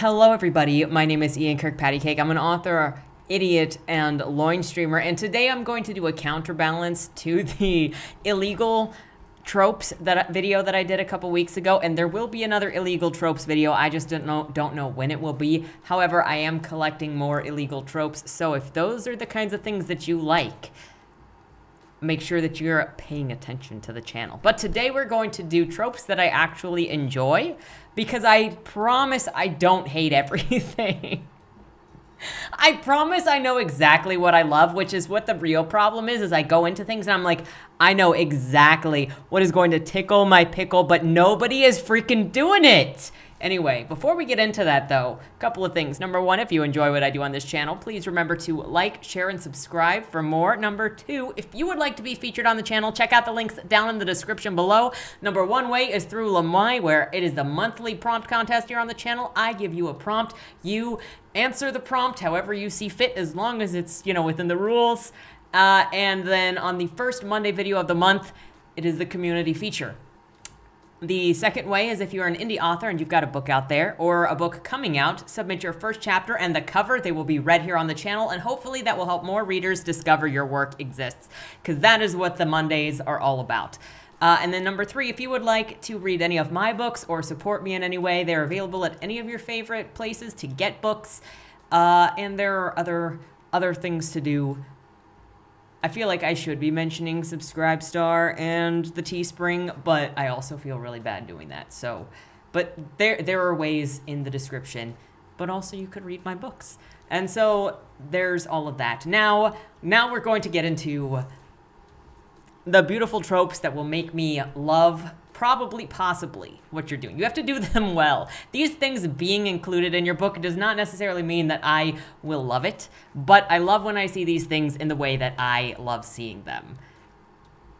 Hello everybody, my name is Ian Kirkpatrick. I'm an author, idiot, and loin streamer, and today I'm going to do a counterbalance to the illegal tropes video that I did a couple weeks ago, and there will be another illegal tropes video. I just don't know when it will be. However, I am collecting more illegal tropes, so if those are the kinds of things that you like, make sure that you're paying attention to the channel. But today we're going to do tropes that I actually enjoy, because I promise I don't hate everything. I promise I know exactly what I love, which is what the real problem is I go into things and I'm like, I know exactly what is going to tickle my pickle, but nobody is freaking doing it. Anyway, before we get into that though, a couple of things. Number one, if you enjoy what I do on this channel, please remember to like, share, and subscribe for more. Number two, if you would like to be featured on the channel, check out the links down in the description below. Number one way is through Lamai, where it is the monthly prompt contest here on the channel. I give you a prompt. You answer the prompt however you see fit, as long as it's, you know, within the rules. And then on the first Monday video of the month, it is the community feature. The second way is if you're an indie author and you've got a book out there or a book coming out, submit your first chapter and the cover. They will be read here on the channel, and hopefully that will help more readers discover your work exists, because that is what the Mondays are all about. And then number three, if you would like to read any of my books or support me in any way, they're available at any of your favorite places to get books. And there are other things to do. I feel like I should be mentioning Subscribestar and the Teespring, but I also feel really bad doing that. So, but there are ways in the description, but also you could read my books. And so there's all of that. Now we're going to get into the beautiful tropes that will make me love, possibly, what you're doing. You have to do them well. These things being included in your book does not necessarily mean that I will love it, but I love when I see these things in the way that I love seeing them.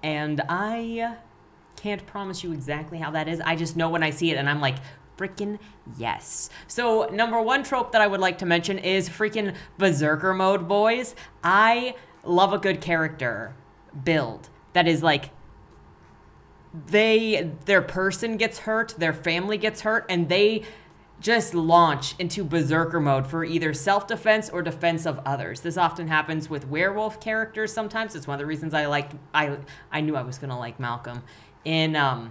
And I can't promise you exactly how that is. I just know when I see it and I'm like, freaking yes. So number one trope that I would like to mention is freaking berserker mode, boys. I love a good character build that is like, their person gets hurt, their family gets hurt, and they just launch into berserker mode for either self-defense or defense of others. This often happens with werewolf characters sometimes. It's one of the reasons I knew I was gonna like Malcolm. In I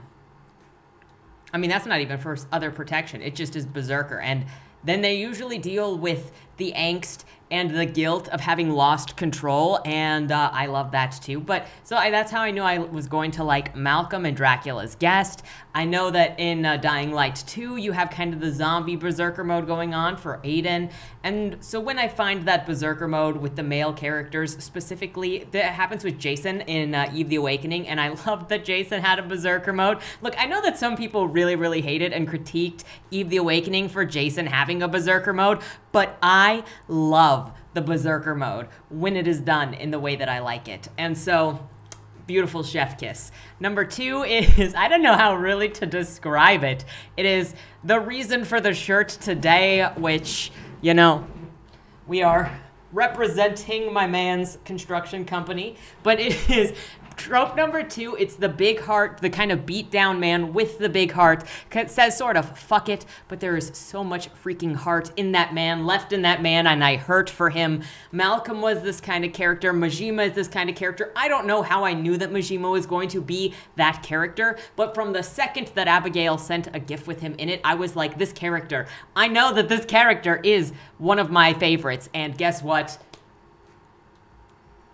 mean, that's not even for other protection, it just is berserker. And then they usually deal with the angst and the guilt of having lost control, and I love that too. But so that's how I knew I was going to like Malcolm and Dracula's Guest. I know that in Dying Light 2, you have kind of the zombie berserker mode going on for Aiden, and so when I find that berserker mode with the male characters specifically, that happens with Jason in Eve the Awakening, and I love that Jason had a berserker mode. Look, I know that some people really hated and critiqued Eve the Awakening for Jason having a berserker mode, but I love the berserker mode when it is done in the way that I like it. And so, beautiful chef kiss. Number two is, I don't know how really to describe it. It is the reason for the shirt today, which, you know, we are representing my man's construction company, but it is trope number two. It's the big heart, the kind of beat down man with the big heart. It says sort of fuck it, but there is so much freaking heart in that man, left in that man, and I hurt for him. Malcolm was this kind of character. Majima is this kind of character. I don't know how I knew that Majima was going to be that character, but from the second that Abigail sent a gif with him in it, I was like, this character, I know that this character is one of my favorites, and guess what?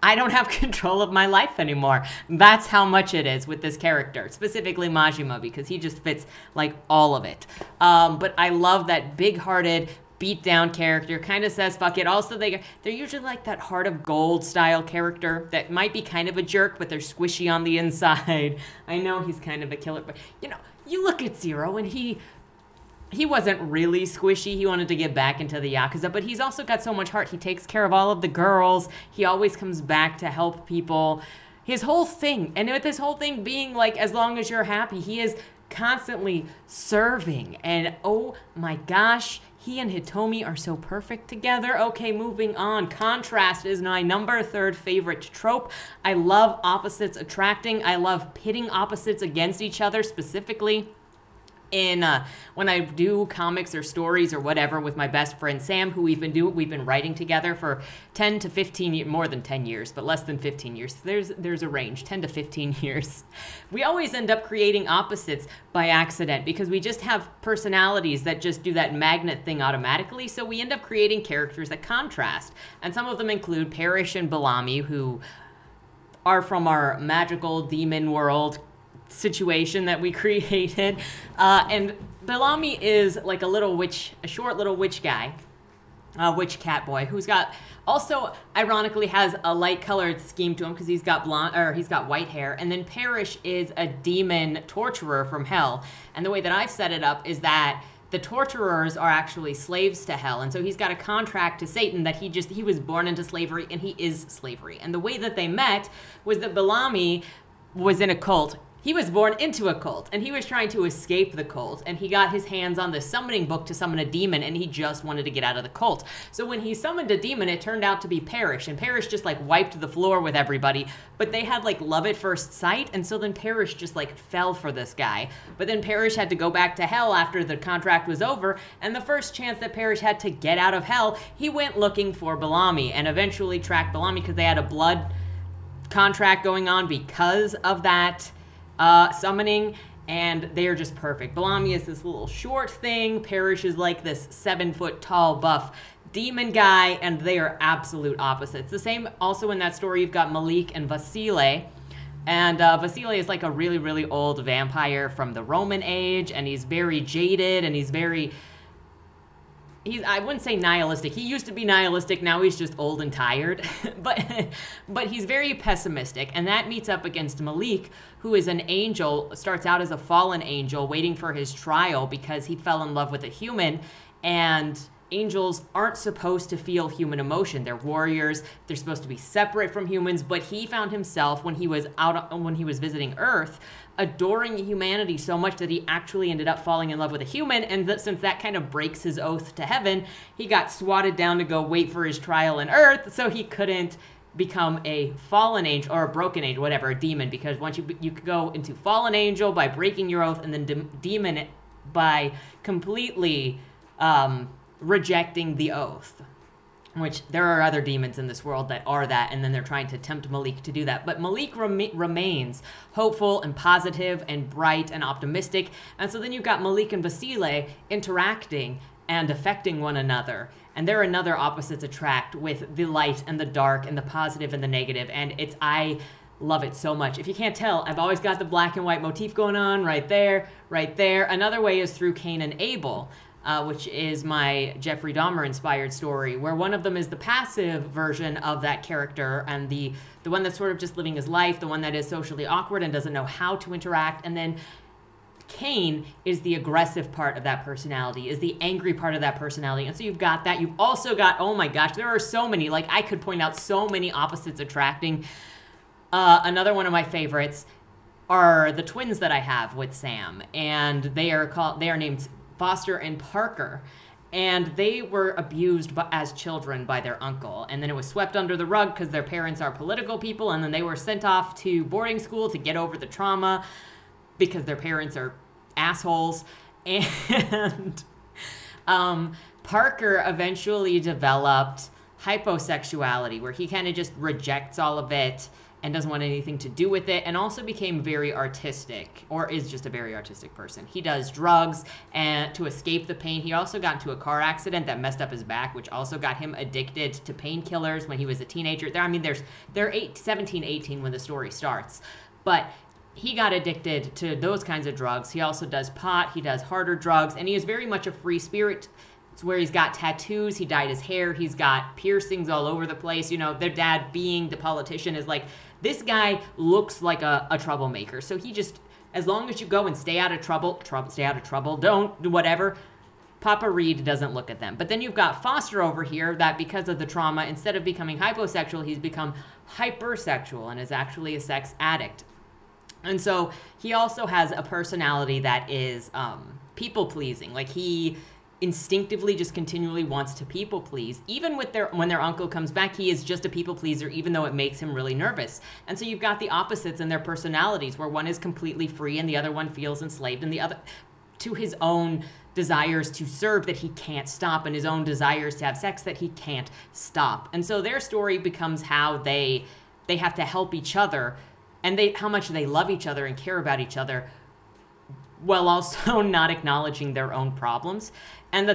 I don't have control of my life anymore. That's how much it is with this character, specifically Majima, because he just fits like all of it. But I love that big-hearted, beat-down character, kind of says fuck it. Also, they're usually like that Heart of Gold style character that might be kind of a jerk, but they're squishy on the inside. I know he's kind of a killer, but you know, you look at Zero and he wasn't really squishy. He wanted to get back into the Yakuza, but he's also got so much heart. He takes care of all of the girls. He always comes back to help people. His whole thing, and with this whole thing being like, as long as you're happy, he is constantly serving. And oh my gosh, he and Hitomi are so perfect together. Okay, moving on. Contrast is my number 3 favorite trope. I love opposites attracting. I love pitting opposites against each other, specifically in when I do comics or stories or whatever with my best friend Sam, who we've been writing together for 10 to 15 years, more than 10 years, but less than 15 years. There's a range, 10 to 15 years. We always end up creating opposites by accident because we just have personalities that just do that magnet thing automatically. So we end up creating characters that contrast. And some of them include Parrish and Bellamy, who are from our magical demon world situation that we created. And Bellamy is like a short little witch guy, witch cat boy, who's got also ironically has a light colored scheme to him because he's got white hair. And then Parrish is a demon torturer from hell. And the way that I've set it up is that the torturers are actually slaves to hell. And so he's got a contract to Satan that he was born into slavery, and he is slavery. And the way that they met was that Bellamy was in a cult. He was born into a cult, and he was trying to escape the cult, and he got his hands on the summoning book to summon a demon, and he just wanted to get out of the cult. So when he summoned a demon, it turned out to be Parrish, and Parrish just like wiped the floor with everybody, but they had like love at first sight, and so then Parrish just like fell for this guy. But then Parrish had to go back to hell after the contract was over, and the first chance that Parrish had to get out of hell, he went looking for Bellamy, and eventually tracked Bellamy because they had a blood contract going on because of that summoning, and they are just perfect. Bellamy is this little short thing. Parrish is like this 7-foot tall buff demon guy, and they are absolute opposites. The same also in that story, you've got Malik and Vasile. And Vasile is like a really, really old vampire from the Roman age, and he's very jaded, and I wouldn't say nihilistic. He used to be nihilistic, now he's just old and tired. but he's very pessimistic, and that meets up against Malik, who is an angel, starts out as a fallen angel, waiting for his trial because he fell in love with a human, and angels aren't supposed to feel human emotion. They're warriors. They're supposed to be separate from humans, but he found himself when he was visiting Earth adoring humanity so much that he actually ended up falling in love with a human, and since that kind of breaks his oath to heaven, he got swatted down to go wait for his trial in Earth, so he couldn't become a fallen angel or a broken angel, whatever, a demon, because once you could go into fallen angel by breaking your oath, and then demon by completely rejecting the oath, which there are other demons in this world that are that, and then they're trying to tempt Malik to do that. But Malik remains hopeful and positive and bright and optimistic, and so then you've got Malik and Vasile interacting and affecting one another, and they're another opposites attract with the light and the dark and the positive and the negative, and I love it so much. If you can't tell, I've always got the black and white motif going on right there, right there. Another way is through Cain and Abel, which is my Jeffrey Dahmer-inspired story, where one of them is the passive version of that character, and the one that's sort of just living his life, the one that is socially awkward and doesn't know how to interact, and then Cain is the aggressive part of that personality, is the angry part of that personality. And so you've got that. You've also got, oh my gosh, there are so many, like I could point out so many opposites attracting. Another one of my favorites are the twins that I have with Sam, and they are named Foster and Parker, and they were abused as children by their uncle, and then it was swept under the rug because their parents are political people, and then they were sent off to boarding school to get over the trauma because their parents are assholes. And Parker eventually developed hyposexuality, where he kind of just rejects all of it and doesn't want anything to do with it, and also became very artistic, or is just a very artistic person. He does drugs and to escape the pain. He also got into a car accident that messed up his back, which also got him addicted to painkillers when he was a teenager. They're 17, 18 when the story starts, but he got addicted to those kinds of drugs. He also does pot, he does harder drugs, and he is very much a free spirit. It's where he's got tattoos, he dyed his hair, he's got piercings all over the place. You know, their dad being the politician is like, this guy looks like a troublemaker. So he just, as long as you go and stay out of trouble, don't do whatever, Papa Reed doesn't look at them. But then you've got Foster over here that because of the trauma, instead of becoming hyposexual, he's become hypersexual and is actually a sex addict. And so he also has a personality that is people-pleasing. Like he instinctively just continually wants to people please. Even with when their uncle comes back, he is just a people pleaser, even though it makes him really nervous. And so you've got the opposites in their personalities, where one is completely free and the other one feels enslaved, and the other to his own desires to serve that he can't stop, and his own desires to have sex that he can't stop. And so their story becomes how they have to help each other, and how much they love each other and care about each other, while also not acknowledging their own problems, and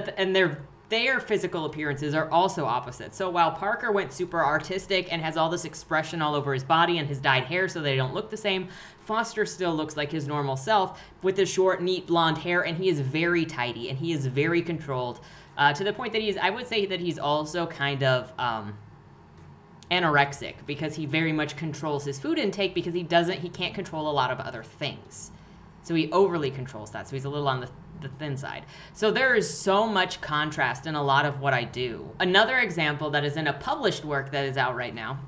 their physical appearances are also opposite. So while Parker went super artistic and has all this expression all over his body and his dyed hair so they don't look the same, Foster still looks like his normal self with his short, neat blonde hair, and he is very tidy and he is very controlled, to the point that I would say that he's also kind of anorexic, because he very much controls his food intake because he can't control a lot of other things. So he overly controls that. So he's a little on the thin side. So there is so much contrast in a lot of what I do. Another example that is in a published work that is out right now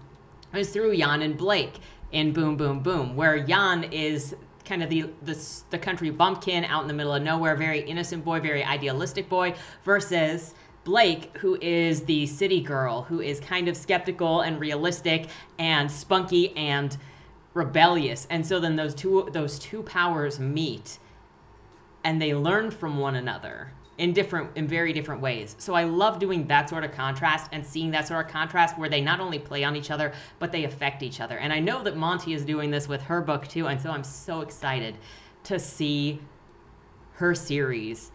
is through Jan and Blake in Boom Boom Boom, where Jan is kind of the country bumpkin out in the middle of nowhere, very innocent boy, very idealistic boy, versus Blake, who is the city girl, who is kind of skeptical and realistic and spunky and rebellious. And so then those two powers meet, and they learn from one another in very different ways. So I love doing that sort of contrast and seeing that sort of contrast where they not only play on each other, but they affect each other. And I know that Monty is doing this with her book too, and so I'm so excited to see her series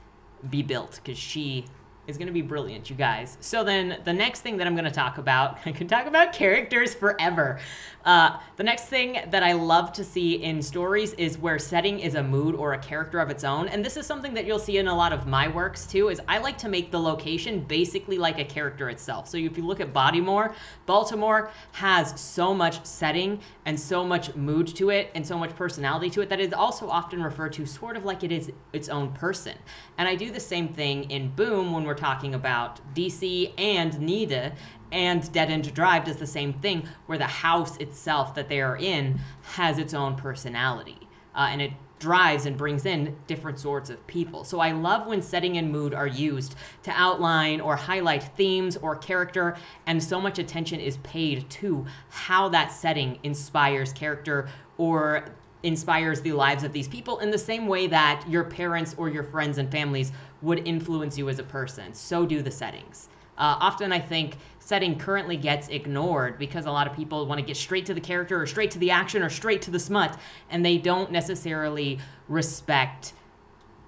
be built, because she is going to be brilliant, you guys. So then the next thing that I'm going to talk about, I could talk about characters forever. The next thing that I love to see in stories is where setting is a mood or a character of its own. And this is something that you'll see in a lot of my works too, is I like to make the location basically like a character itself. So if you look at Baltimore has so much setting and so much mood to it and so much personality to it that is also often referred to sort of like it is its own person. And I do the same thing in Boom when we're talking about DC, and Nida and Dead End Drive does the same thing, where the house itself that they are in has its own personality, and it drives and brings in different sorts of people. So I love when setting and mood are used to outline or highlight themes or character, and so much attention is paid to how that setting inspires character or inspires the lives of these people in the same way that your parents or your friends and families would influence you as a person. So do the settings. Often I think setting currently gets ignored because a lot of people want to get straight to the character or straight to the action or straight to the smut, and they don't necessarily respect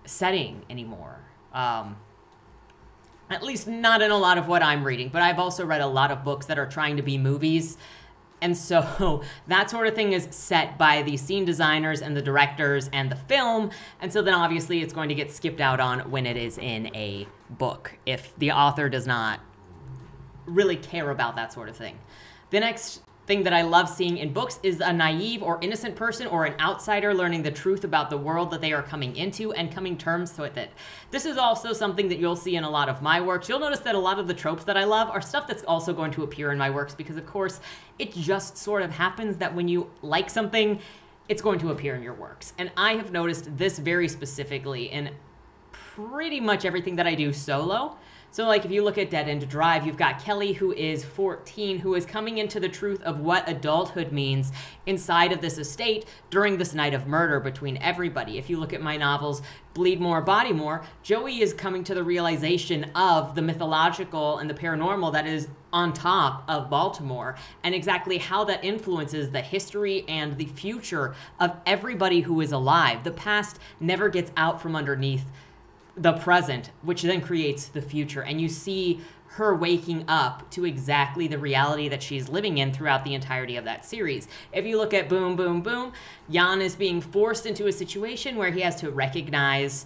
setting anymore. At least not in a lot of what I'm reading, but I've also read a lot of books that are trying to be movies. And so that sort of thing is set by the scene designers and the directors and the film. And so then obviously it's going to get skipped out on when it is in a book, if the author does not really care about that sort of thing. The next thing that I love seeing in books is a naive or innocent person or an outsider learning the truth about the world that they are coming into and coming to terms with it. This is also something that you'll see in a lot of my works. You'll notice that a lot of the tropes that I love are stuff that's also going to appear in my works because, of course, it just sort of happens that when you like something, it's going to appear in your works. And I have noticed this very specifically in pretty much everything that I do solo. So like if you look at Dead End Drive, you've got Kelly, who is 14, who is coming into the truth of what adulthood means inside of this estate during this night of murder between everybody. If you look at my novels, Bleed More, Body More, Joey is coming to the realization of the mythological and the paranormal that is on top of Baltimore, and exactly how that influences the history and the future of everybody who is alive. The past never gets out from underneath the present, which then creates the future. And you see her waking up to exactly the reality that she's living in throughout the entirety of that series. If you look at Boom, Boom, Boom, Jan is being forced into a situation where he has to recognize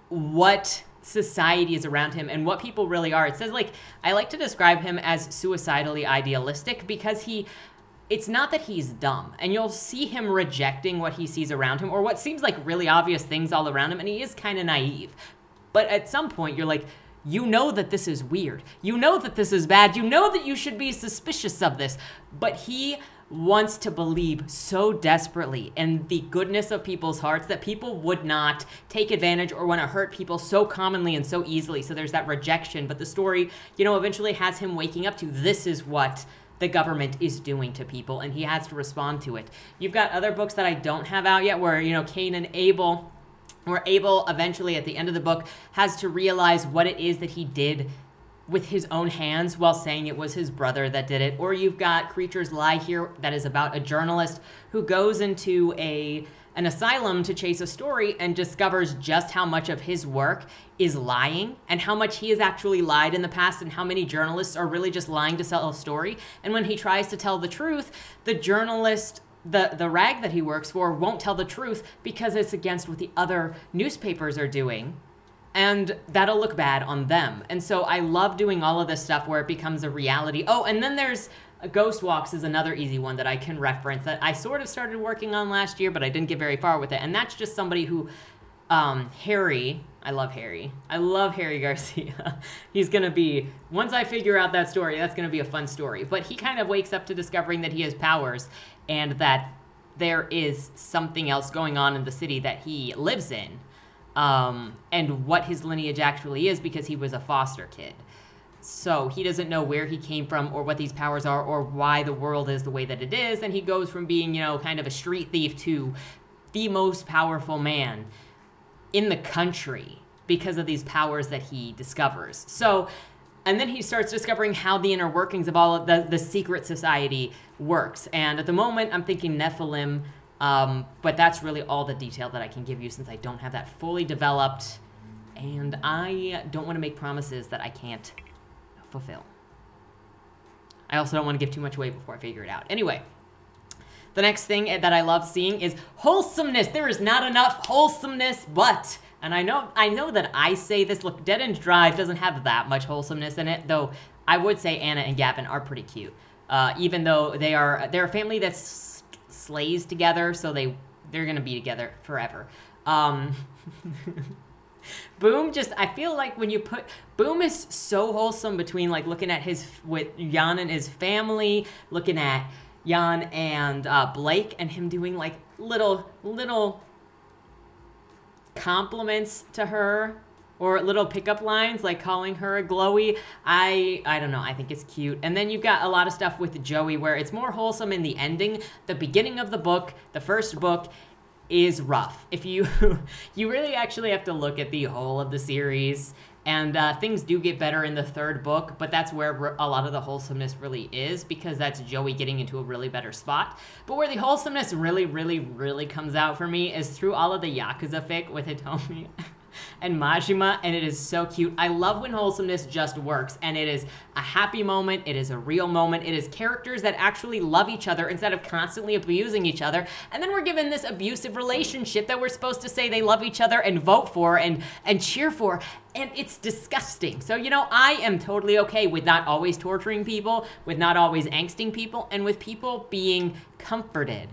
what society is around him and what people really are. It says, like, I like to describe him as suicidally idealistic because it's not that he's dumb, and you'll see him rejecting what he sees around him or what seems like really obvious things all around him, and he is kind of naive. But at some point, you're like, you know that this is weird. You know that this is bad. You know that you should be suspicious of this. But he wants to believe so desperately in the goodness of people's hearts that people would not take advantage or want to hurt people so commonly and so easily. So there's that rejection. But the story, eventually has him waking up to this is what the government is doing to people, and he has to respond to it. You've got other books that I don't have out yet where, Cain and Abel where Abel eventually at the end of the book has to realize what it is that he did with his own hands while saying it was his brother that did it. Or you've got Creatures Lie here, that is about a journalist who goes into an asylum to chase a story and discovers just how much of his work is lying and how much he has actually lied in the past and how many journalists are really just lying to sell a story. And when he tries to tell the truth, the journalist, the rag that he works for, won't tell the truth because it's against what the other newspapers are doing. And that'll look bad on them. And so I love doing all of this stuff where it becomes a reality. Oh, and then there's Ghost Walks is another easy one that I can reference that I sort of started working on last year, but I didn't get very far with it. And that's just somebody who, Harry, I love Harry. I love Harry Garcia. He's going to be, once I figure out that story, that's going to be a fun story. But he kind of wakes up to discovering that he has powers and that there is something else going on in the city that he lives in. And what his lineage actually is because he was a foster kid. So he doesn't know where he came from or what these powers are or why the world is the way that it is. And he goes from being, you know, kind of a street thief to the most powerful man in the country because of these powers that he discovers. So, and then he starts discovering how the inner workings of all of the secret society works. And at the moment, I'm thinking Nephilim. But that's really all the detail that I can give you since I don't have that fully developed, and I don't want to make promises that I can't fulfill. I also don't want to give too much away before I figure it out. Anyway, the next thing that I love seeing is wholesomeness. There is not enough wholesomeness, but, and I know that I say this, look, Dead End Drive doesn't have that much wholesomeness in it, though I would say Anna and Gavin are pretty cute. Even though they're a family that's slays together, so they're gonna be together forever. Boom, just, I feel like when you put, Boom is so wholesome between like looking at with Jan and his family, looking at Jan and Blake and him doing like little compliments to her or little pickup lines like calling her a glowy. I don't know, I think it's cute. And then you've got a lot of stuff with Joey where it's more wholesome in the ending. The beginning of the book, the first book, is rough. If you you really actually have to look at the whole of the series, and things do get better in the third book, but that's where a lot of the wholesomeness really is, because that's Joey getting into a really better spot. But where the wholesomeness really comes out for me is through all of the Yakuza fic with Hitomi and Majima, and it is so cute. I love when wholesomeness just works, and it is a happy moment, it is a real moment, it is characters that actually love each other instead of constantly abusing each other, and then we're given this abusive relationship that we're supposed to say they love each other and vote for and cheer for, and it's disgusting. So, you know, I am totally okay with not always torturing people, with not always angsting people, and with people being comforted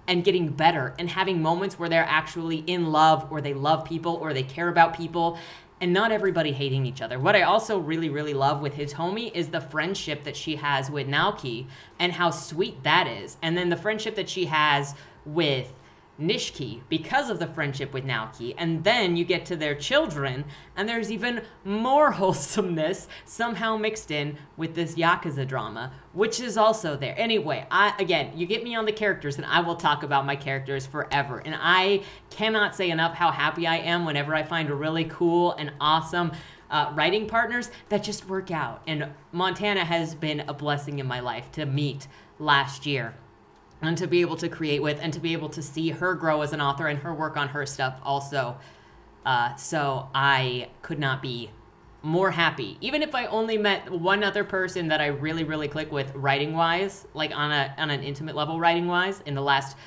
and getting better and having moments where they're actually in love or they love people or they care about people and not everybody hating each other. What I also really love with Hitomi is the friendship that she has with Naoki and how sweet that is. And then the friendship that she has with Nishiki because of the friendship with Naoki. And then you get to their children and there's even more wholesomeness somehow mixed in with this Yakuza drama, which is also there. Anyway, again, you get me on the characters and I will talk about my characters forever. And I cannot say enough how happy I am whenever I find really cool and awesome writing partners that just work out. And Montana has been a blessing in my life to meet last year, and to be able to create with, and to be able to see her grow as an author and her work on her stuff also. So I could not be more happy. Even if I only met one other person that I really click with writing-wise, like on an intimate level writing-wise, in the last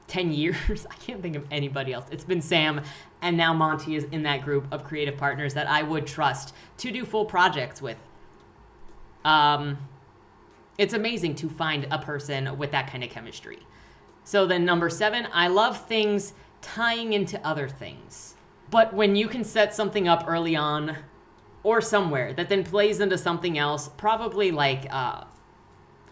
10 years, I can't think of anybody else. It's been Sam, and now Monty is in that group of creative partners that I would trust to do full projects with. It's amazing to find a person with that kind of chemistry. So then number 7, I love things tying into other things. But when you can set something up early on or somewhere that then plays into something else, probably like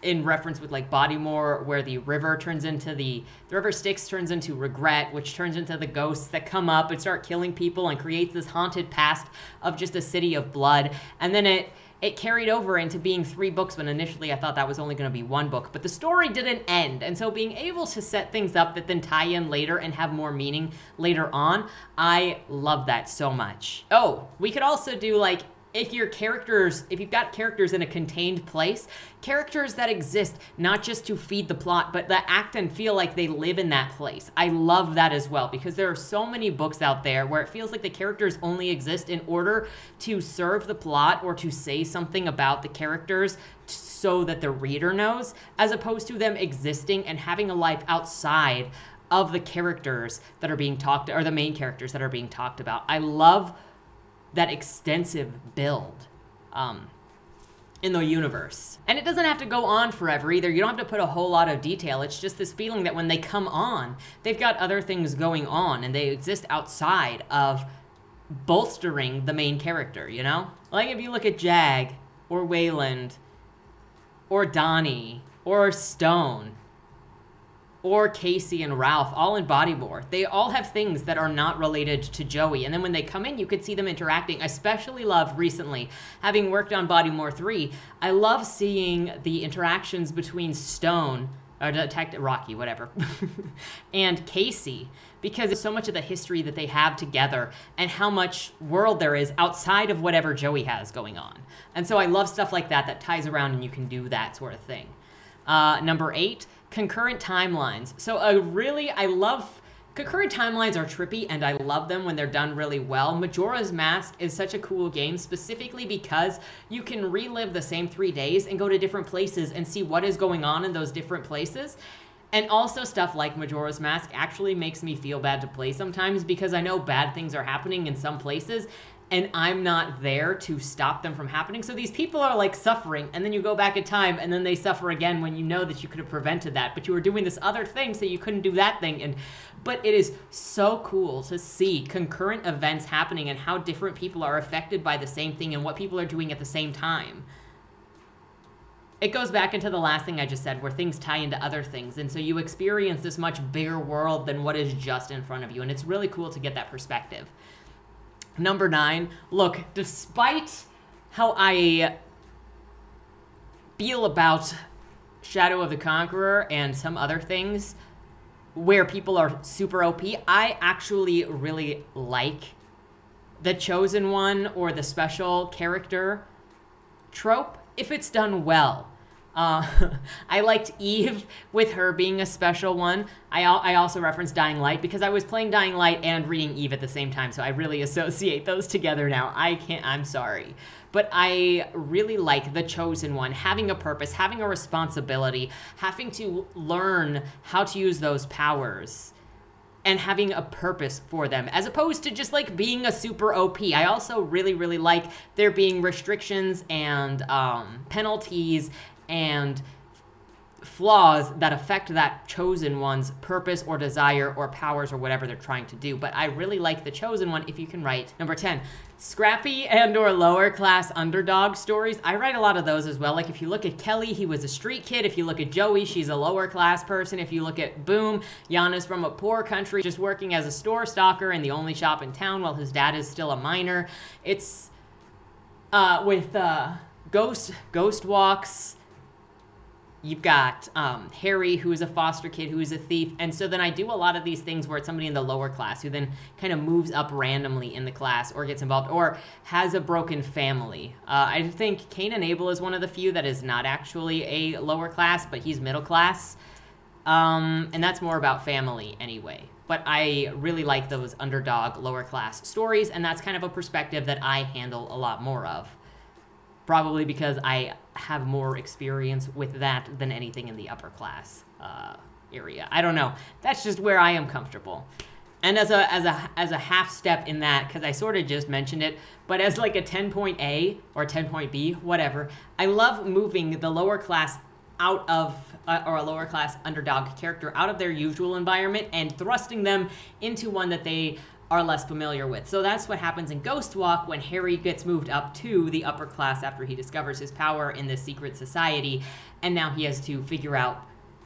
in reference with like Bodymore, where the river turns into the river Styx turns into regret, which turns into the ghosts that come up and start killing people and creates this haunted past of just a city of blood. And then it carried over into being 3 books when initially I thought that was only going to be 1 book. But the story didn't end, and so being able to set things up that then tie in later and have more meaning later on, I love that so much. Oh, we could also do like, if you've got characters in a contained place, characters that exist not just to feed the plot, but that act and feel like they live in that place. I love that as well, because there are so many books out there where it feels like the characters only exist in order to serve the plot or to say something about the characters so that the reader knows, as opposed to them existing and having a life outside of the characters that are being talked, or the main characters that are being talked about. I love that extensive build in the universe. And it doesn't have to go on forever either. You don't have to put a whole lot of detail. It's just this feeling that when they come on, they've got other things going on and they exist outside of bolstering the main character, you know? Like if you look at Jag, or Wayland, or Donnie, or Stone, or Casey and Ralph, all in Bodymore. They all have things that are not related to Joey. And then when they come in, you could see them interacting. I especially love recently, having worked on Bodymore 3, I love seeing the interactions between Stone, or Detective Rocky, whatever, and Casey, because it's so much of the history that they have together and how much world there is outside of whatever Joey has going on. And so I love stuff like that that ties around and you can do that sort of thing. Number 8, concurrent timelines. So I love, concurrent timelines are trippy and I love them when they're done really well. Majora's Mask is such a cool game, specifically because you can relive the same 3 days and go to different places and see what is going on in those different places. And also stuff like Majora's Mask actually makes me feel bad to play sometimes, because I know bad things are happening in some places and I'm not there to stop them from happening. So these people are like suffering, and then you go back in time and then they suffer again when you know that you could have prevented that, but you were doing this other thing so you couldn't do that thing. But it is so cool to see concurrent events happening and how different people are affected by the same thing and what people are doing at the same time. It goes back into the last thing I just said, where things tie into other things, and so you experience this much bigger world than what is just in front of you, and it's really cool to get that perspective. Number 9, look, despite how I feel about Shadow of the Conqueror and some other things where people are super OP, I actually really like the Chosen One or the special character trope if it's done well. I liked Eve with her being a special one. I also referenced Dying Light because I was playing Dying Light and reading Eve at the same time, so I really associate those together now. I'm sorry. But I really like the Chosen One, having a purpose, having a responsibility, having to learn how to use those powers, and having a purpose for them, as opposed to just like being a super OP. I also really, really like there being restrictions and penalties and flaws that affect that Chosen One's purpose or desire or powers or whatever they're trying to do. But I really like the Chosen One if you can write. Number 10, scrappy and or lower class underdog stories. I write a lot of those as well. Like if you look at Kelly, he was a street kid. If you look at Joey, she's a lower class person. If you look at Boom, Yana's from a poor country, just working as a store stalker in the only shop in town while his dad is still a minor. It's with Ghost Walks. You've got Harry, who is a foster kid, who is a thief. And so then I do a lot of these things where it's somebody in the lower class who then kind of moves up randomly in the class or gets involved or has a broken family. I think Cain and Abel is one of the few that is not actually a lower class, but he's middle class. And that's more about family anyway. But I really like those underdog lower class stories, and that's kind of a perspective that I handle a lot more of. Probably because I have more experience with that than anything in the upper class area. I don't know. That's just where I am comfortable. And as a half step in that, because I sort of just mentioned it, but as like a 10-point A or 10-point B, whatever, I love moving the lower class out of, or a lower class underdog character out of their usual environment and thrusting them into one that they are less familiar with. So that's what happens in Ghost Walk when Harry gets moved up to the upper class after he discovers his power in this secret society, and now he has to figure out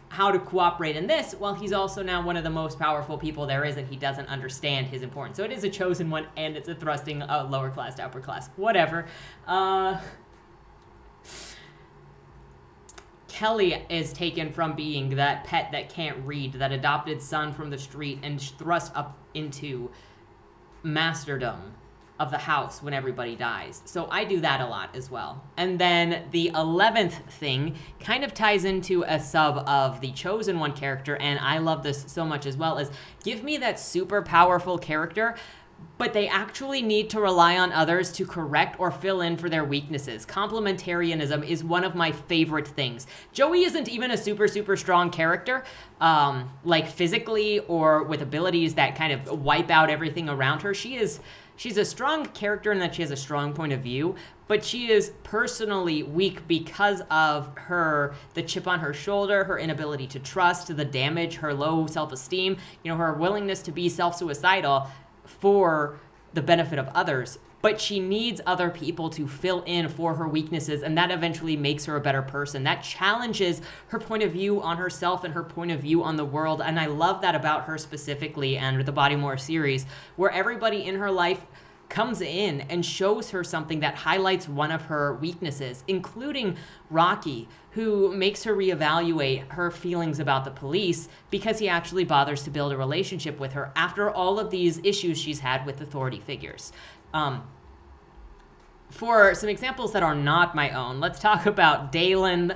how to cooperate in this while he's also now one of the most powerful people there is, and he doesn't understand his importance. So it is a Chosen One, and it's a thrusting lower class to upper class. Whatever. Kelly is taken from being that pet that can't read, that adopted son from the street, and thrust up into masterdom of the house when everybody dies. So I do that a lot as well. And then the 11th thing kind of ties into a sub of the Chosen One character, and I love this so much as well, is give me that super powerful character, but they actually need to rely on others to correct or fill in for their weaknesses. Complementarianism is one of my favorite things. Joey isn't even a super strong character, like physically or with abilities that kind of wipe out everything around her. She's a strong character in that she has a strong point of view, but she is personally weak because of the chip on her shoulder, her inability to trust, the damage, her low self-esteem, her willingness to be self-suicidal for the benefit of others. But she needs other people to fill in for her weaknesses, and that eventually makes her a better person. That challenges her point of view on herself and her point of view on the world, and I love that about her specifically and the Bodymore series, where everybody in her life comes in and shows her something that highlights one of her weaknesses, including Rocky, who makes her reevaluate her feelings about the police because he actually bothers to build a relationship with her after all of these issues she's had with authority figures. For some examples that are not my own, let's talk about Dalen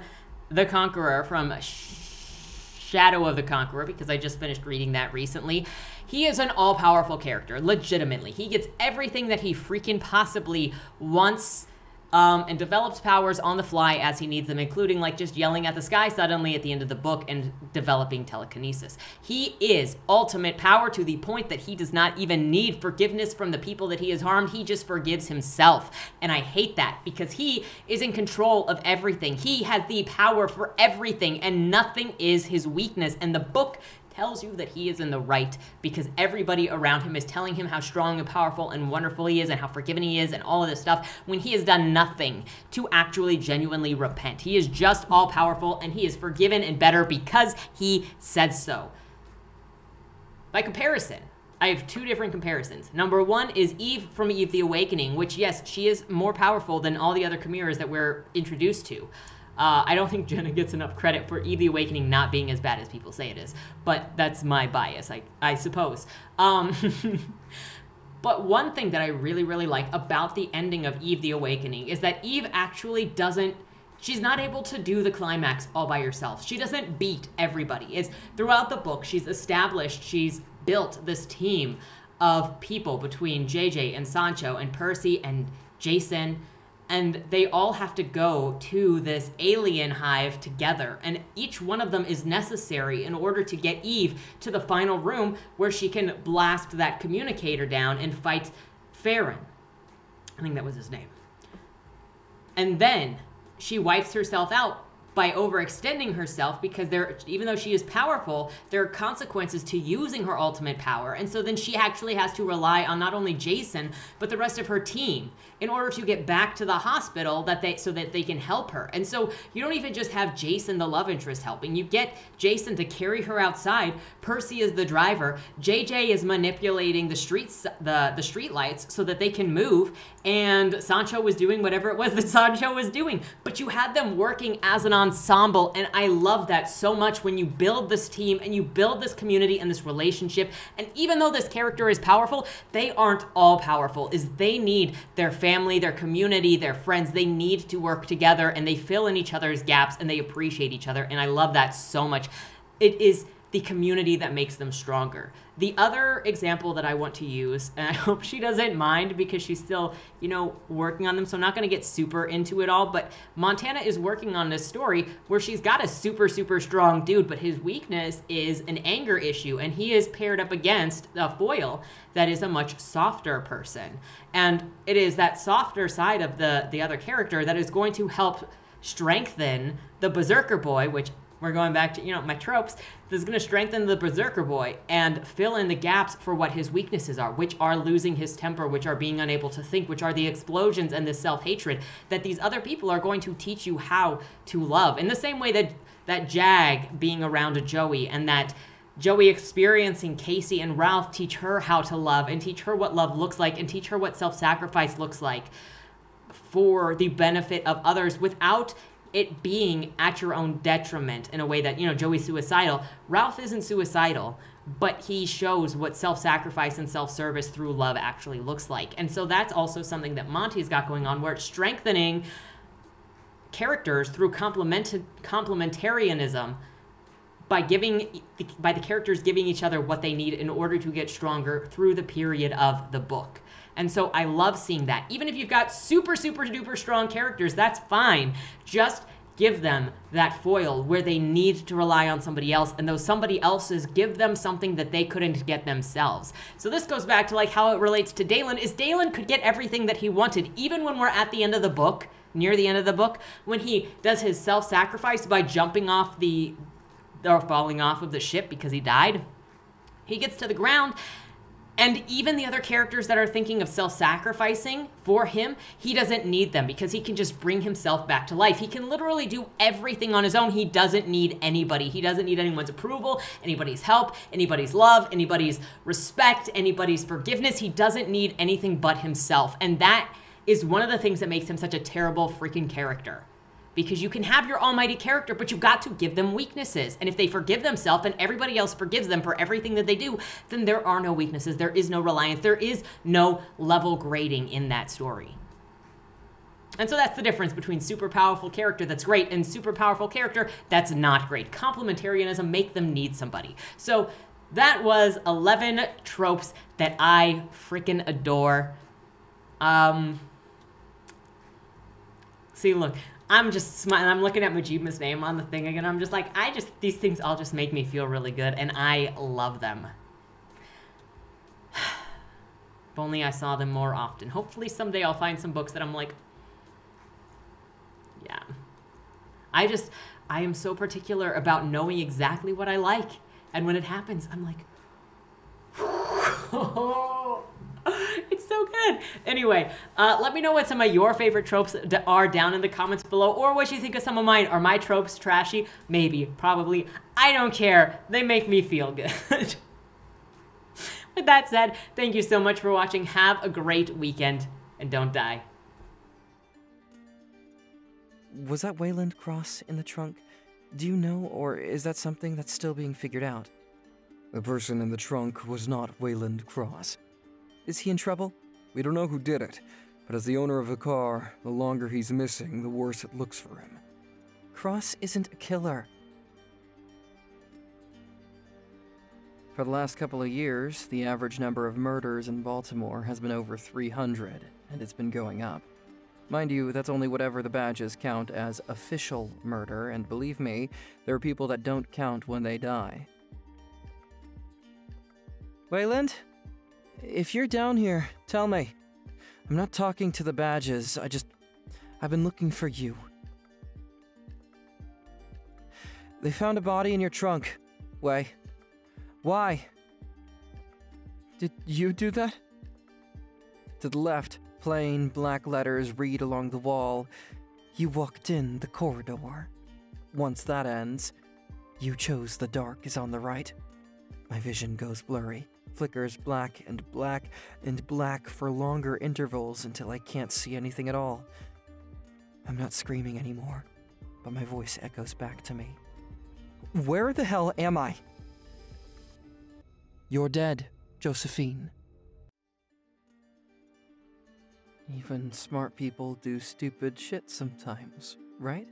the Conqueror from Shadow of the Conqueror, because I just finished reading that recently. He is an all-powerful character, legitimately. He gets everything that he freaking possibly wants, and develops powers on the fly as he needs them, including like just yelling at the sky suddenly at the end of the book and developing telekinesis. He is ultimate power to the point that he does not even need forgiveness from the people that he has harmed. He just forgives himself. And I hate that because he is in control of everything. He has the power for everything and nothing is his weakness. And the book tells you that he is in the right because everybody around him is telling him how strong and powerful and wonderful he is and how forgiving he is and all of this stuff when he has done nothing to actually genuinely repent. He is just all powerful and he is forgiven and better because he said so. By comparison, I have two different comparisons. Number one is Eve from Eve the Awakening, which yes, she is more powerful than all the other Chimeras that we're introduced to. I don't think Jenna gets enough credit for Eve the Awakening not being as bad as people say it is, but that's my bias, I suppose. But one thing that I really like about the ending of Eve the Awakening is that Eve actually she's not able to do the climax all by herself. She doesn't beat everybody. Throughout the book, she's built this team of people between JJ and Sancho and Percy and Jason, and they all have to go to this alien hive together. And each one of them is necessary in order to get Eve to the final room where she can blast that communicator down and fight Farron. I think that was his name. And then she wipes herself out by overextending herself because even though she is powerful, there are consequences to using her ultimate power. And so then she actually has to rely on not only Jason, but the rest of her team in order to get back to the hospital so that they can help her. And so you don't even just have Jason, the love interest, helping. You get Jason to carry her outside. Percy is the driver. JJ is manipulating the streets, the street lights so that they can move. And Sancho was doing whatever it was that Sancho was doing. But you had them working as an ensemble, and I love that so much when you build this team and you build this community and this relationship. And even though this character is powerful, they aren't all powerful. They need their family, their community, their friends. They need to work together and they fill in each other's gaps and they appreciate each other, and I love that so much. It is the community that makes them stronger. The other example that I want to use, and I hope she doesn't mind because she's still, working on them, so I'm not going to get super into it all, but Montana is working on this story where she's got a super strong dude, but his weakness is an anger issue, and he is paired up against a foil that is a much softer person. And it is that softer side of the other character that is going to help strengthen the Berserker boy, which we're going back to, my tropes. This is going to strengthen the Berserker boy and fill in the gaps for what his weaknesses are, which are losing his temper, which are being unable to think, which are the explosions and the self-hatred that these other people are going to teach you how to love. In the same way that Jag being around a Joey and that Joey experiencing Casey and Ralph teach her how to love and teach her what love looks like and teach her what self-sacrifice looks like for the benefit of others without it being at your own detriment in a way that, you know, Joey's suicidal. Ralph isn't suicidal, but he shows what self-sacrifice and self-service through love actually looks like. And so that's also something that Monty's got going on, where it's strengthening characters through complementarianism by the characters giving each other what they need in order to get stronger through the period of the book. And so I love seeing that. Even if you've got super, super duper strong characters, that's fine. Just give them that foil where they need to rely on somebody else, and those somebody else's give them something that they couldn't get themselves. So this goes back to like how it relates to Dalen, is Dalen could get everything that he wanted, even when we're at the end of the book, near the end of the book, when he does his self-sacrifice by jumping off or falling off of the ship because he died. He gets to the ground, and even the other characters that are thinking of self-sacrificing for him, he doesn't need them because he can just bring himself back to life. He can literally do everything on his own. He doesn't need anybody. He doesn't need anyone's approval, anybody's help, anybody's love, anybody's respect, anybody's forgiveness. He doesn't need anything but himself. And that is one of the things that makes him such a terrible freaking character. Because you can have your almighty character, but you've got to give them weaknesses. And if they forgive themselves and everybody else forgives them for everything that they do, then there are no weaknesses. There is no reliance. There is no level grading in that story. And so that's the difference between super powerful character that's great and super powerful character that's not great. Complementarianism make them need somebody. So that was 11 tropes that I freaking adore. See, look. I'm just smiling. I'm looking at Majima's name on the thing again. I'm just like, these things all just make me feel really good, and I love them. If only I saw them more often. Hopefully someday I'll find some books that I'm like, yeah. I am so particular about knowing exactly what I like. And when it happens, I'm like, it's so good. Anyway, let me know what some of your favorite tropes are down in the comments below, or what you think of some of mine. Are my tropes trashy? Maybe, probably. I don't care. They make me feel good. With that said, thank you so much for watching. Have a great weekend, and don't die. Was that Wayland Cross in the trunk? Do you know, or is that something that's still being figured out? The person in the trunk was not Wayland Cross. Is he in trouble? We don't know who did it, but as the owner of the car, the longer he's missing, the worse it looks for him. Cross isn't a killer. For the last couple of years, the average number of murders in Baltimore has been over 300, and it's been going up. Mind you, that's only whatever the badges count as official murder, and believe me, there are people that don't count when they die. Wayland? If you're down here, tell me. I'm not talking to the badges, I've been looking for you. They found a body in your trunk. Why? Did you do that? To the left, plain black letters read along the wall. You walked in the corridor. Once that ends, you chose the dark is on the right. My vision goes blurry. Flickers black and black and black for longer intervals until I can't see anything at all. I'm not screaming anymore, but my voice echoes back to me. Where the hell am I? You're dead, Josephine. Even smart people do stupid shit sometimes, right?